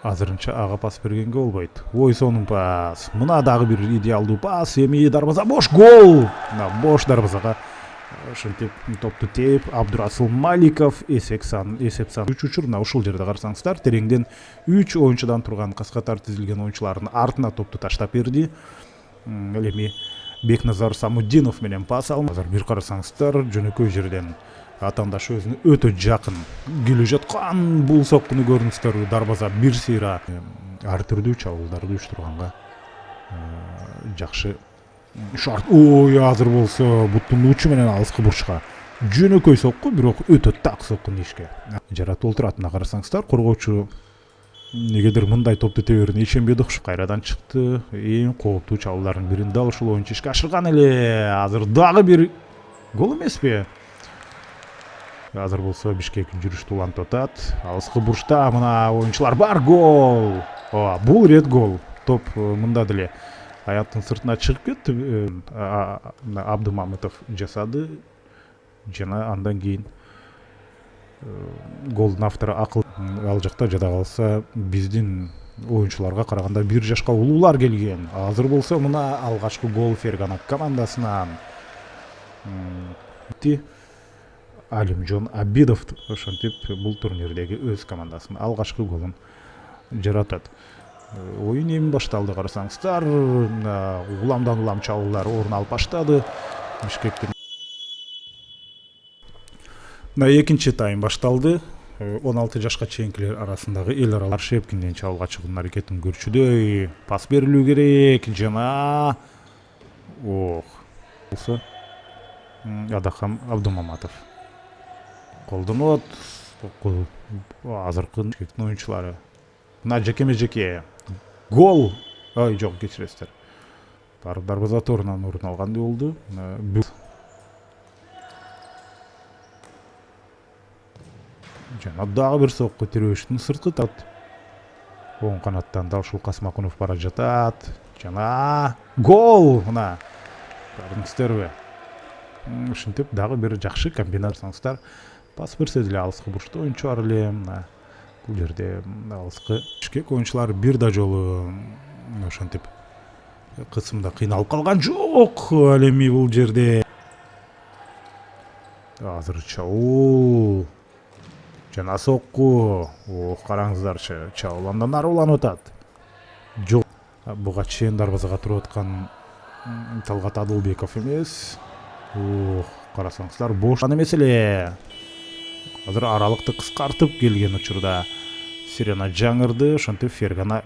азырынча ага пас бергенге болбойт. Ой, сонун пас. Мына дагы бир идеалдуу пас. Эми дарбаза бош, гол. Мына бош дарбазага ошентип топту тээп, Абдурасыл Маликов эсеп сан 3 мына ушул жерде карасаңыздар, тереңден 3 оюнчудан турган каскатар тизилген оюнчулардын артына топту таштап берди. Эми Бекназар Самуддинов менен пас алып, азыр бир карасаңыздар, жөнөкөй жерден атандаш өзүнө өтө жакын келе жаткан бул соккуну көрдүңүздөр. Дарбаза бир сыйра ар түрдүү чабуулдарды уюштурганга жакшы шарт. Ой, азыр болсо буттун учу менен алыскы бурчка жөнөкөй сокку, бирок өтө так сокку дешке жаратып отурат. Мына карасаңыздар, коргоочу негедир мындай топту теберин ишенбеди, кайрадан чыкты. Эң кооптуу чабуулдардын бирин дал ушул оюнчу ишке ашырган эле. Азыр дагы бир гол эмеспи? Азыр болсо Бишкек жүрүштү улантып атат. Алыскы бурчта мына оюнчулар бар, гол. Бул рет гол. Топ мында деле аяктын сыртына чыгып кетти. Абдымамытов жасады жана андан кийин голдун автору акыл. Ал жакта жада калса биздин оюнчуларга караганда 1 жашка улуулар келген. Азыр болсо мына алгачкы гол Фергана командасынан Алимжон Абидов ошентип бул турнирдеги өз командасынын алгачкы голун жаратат. Оюн эми башталды, карасаңыздар. Уламдан улам чабуулдар орун алып баштады. Бишкектин экинчи тайм башталды. 16 жашка чейинкилер арасындагы эл аралык Шепкинден чабуулга чыгуунун аракетин көрчүдөй. Пас берилүү керек жана болсо Адахам Абдумаматов колдонот. Азыркы Бишкектин оюнчулары мына жеке гол. Ой, жок, кечиресиздер. Дарбаза торунан орун алгандай болду. Жана дагы бир сокку Тербештин сырткы тат. Оң канаттан да ушул Касмакунов бара жатат. Жана гол. Мына көрдүңүздөрбү? Ушинтип дагы бир жакшы комбинациялар. Пас берсе деле алыскы бурчта оюнчу бар эле. Мына бул жерде алыскы Бишкек оюнчулары бир да жолу ошентип кысымда кыйналып калган жок. Ал эми бул жерде азыр чабуул жана сокку. Караңыздарчы, чабуул андан ары уланып атат. Жок, буга чейин дарбазага туруп аткан Талгат Адылбеков эмес. Карасаңыздар, бош эмес эле. Азыр аралыкты кыскартып келген учурда сирена жаңырды. Ошентип Фергана